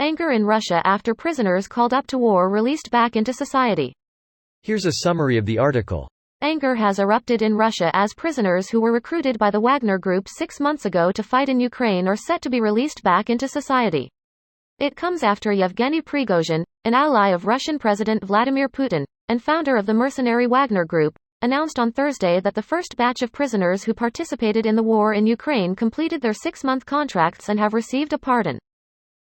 Anger in Russia after prisoners called up to war released back into society. Here's a summary of the article. Anger has erupted in Russia as prisoners who were recruited by the Wagner Group 6 months ago to fight in Ukraine are set to be released back into society. It comes after Yevgeny Prigozhin, an ally of Russian President Vladimir Putin, and founder of the mercenary Wagner Group, announced on Thursday that the first batch of prisoners who participated in the war in Ukraine completed their 6-month contracts and have received a pardon.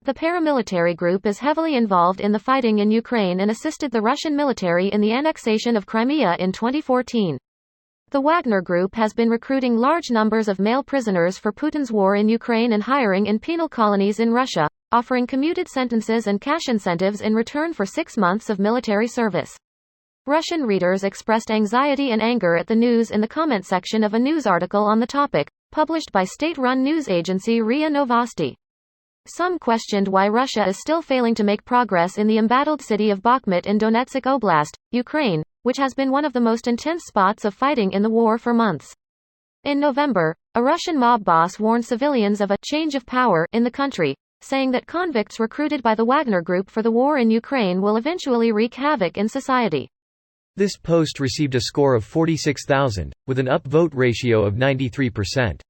The paramilitary group is heavily involved in the fighting in Ukraine and assisted the Russian military in the annexation of Crimea in 2014. The Wagner Group has been recruiting large numbers of male prisoners for Putin's war in Ukraine and hiring in penal colonies in Russia, offering commuted sentences and cash incentives in return for 6 months of military service. Russian readers expressed anxiety and anger at the news in the comment section of a news article on the topic, published by state-run news agency RIA Novosti. Some questioned why Russia is still failing to make progress in the embattled city of Bakhmut in Donetsk Oblast, Ukraine, which has been one of the most intense spots of fighting in the war for months. In November, a Russian mob boss warned civilians of a change of power in the country, saying that convicts recruited by the Wagner Group for the war in Ukraine will eventually wreak havoc in society. This post received a score of 46,000, with an upvote ratio of 93%.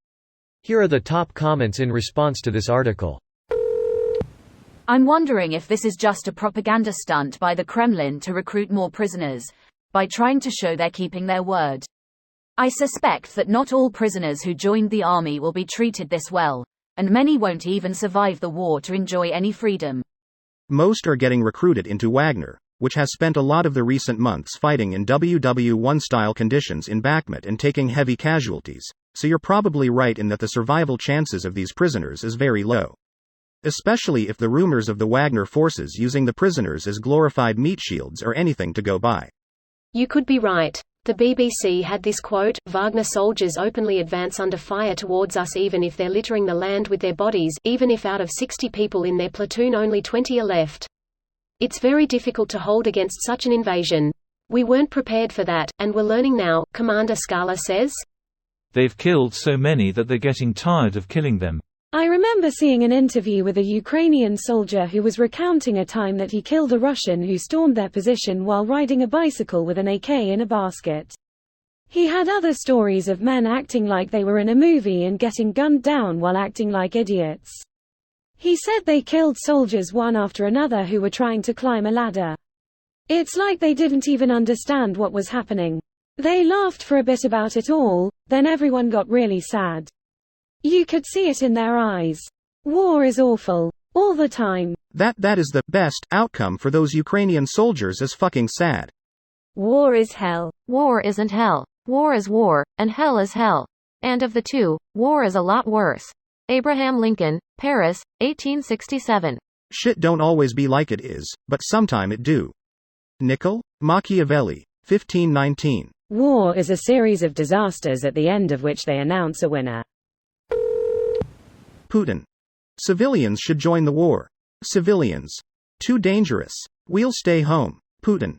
Here are the top comments in response to this article. I'm wondering if this is just a propaganda stunt by the Kremlin to recruit more prisoners, by trying to show they're keeping their word. I suspect that not all prisoners who joined the army will be treated this well, and many won't even survive the war to enjoy any freedom. Most are getting recruited into Wagner, which has spent a lot of the recent months fighting in WW1-style conditions in Bakhmut and taking heavy casualties, so you're probably right in that the survival chances of these prisoners is very low. Especially if the rumors of the Wagner forces using the prisoners as glorified meat shields are anything to go by. You could be right. The BBC had this quote, "Wagner soldiers openly advance under fire towards us even if they're littering the land with their bodies, even if out of 60 people in their platoon only 20 are left. It's very difficult to hold against such an invasion. We weren't prepared for that, and we're learning now," Commander Scala says. They've killed so many that they're getting tired of killing them. I remember seeing an interview with a Ukrainian soldier who was recounting a time that he killed a Russian who stormed their position while riding a bicycle with an AK in a basket. He had other stories of men acting like they were in a movie and getting gunned down while acting like idiots. He said they killed soldiers one after another who were trying to climb a ladder. It's like they didn't even understand what was happening. They laughed for a bit about it all, then everyone got really sad. You could see it in their eyes. War is awful. All the time. That is the best outcome for those Ukrainian soldiers is fucking sad. War is hell. War isn't hell. War is war, and hell is hell. And of the two, war is a lot worse. Abraham Lincoln, Paris, 1867. Shit don't always be like it is, but sometime it do. Niccolo Machiavelli, 1519. War is a series of disasters at the end of which they announce a winner. Putin. Civilians should join the war. Civilians. Too dangerous. We'll stay home. Putin.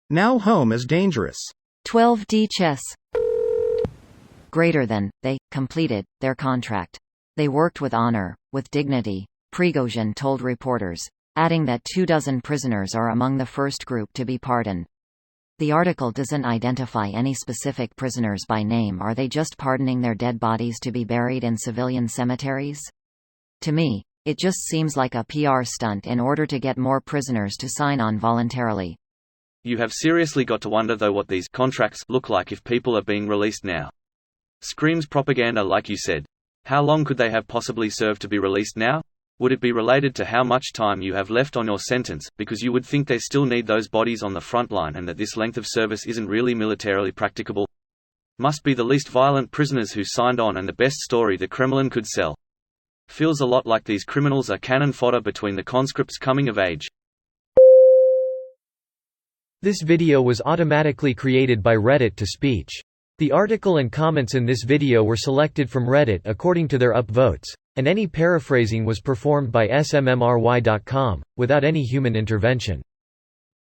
Now home is dangerous. 12D chess. Greater than, they completed their contract. They worked with honor, with dignity, Prigozhin told reporters, adding that 24 prisoners are among the first group to be pardoned. The article doesn't identify any specific prisoners by name. Are they just pardoning their dead bodies to be buried in civilian cemeteries? To me, it just seems like a PR stunt in order to get more prisoners to sign on voluntarily. You have seriously got to wonder though what these contracts look like if people are being released now. Screams propaganda like you said. How long could they have possibly served to be released now? Would it be related to how much time you have left on your sentence, because you would think they still need those bodies on the front line and that this length of service isn't really militarily practicable? Must be the least violent prisoners who signed on and the best story the Kremlin could sell. Feels a lot like these criminals are cannon fodder between the conscripts coming of age. This video was automatically created by Reddit to speech. The article and comments in this video were selected from Reddit according to their upvotes, and any paraphrasing was performed by smmry.com, without any human intervention.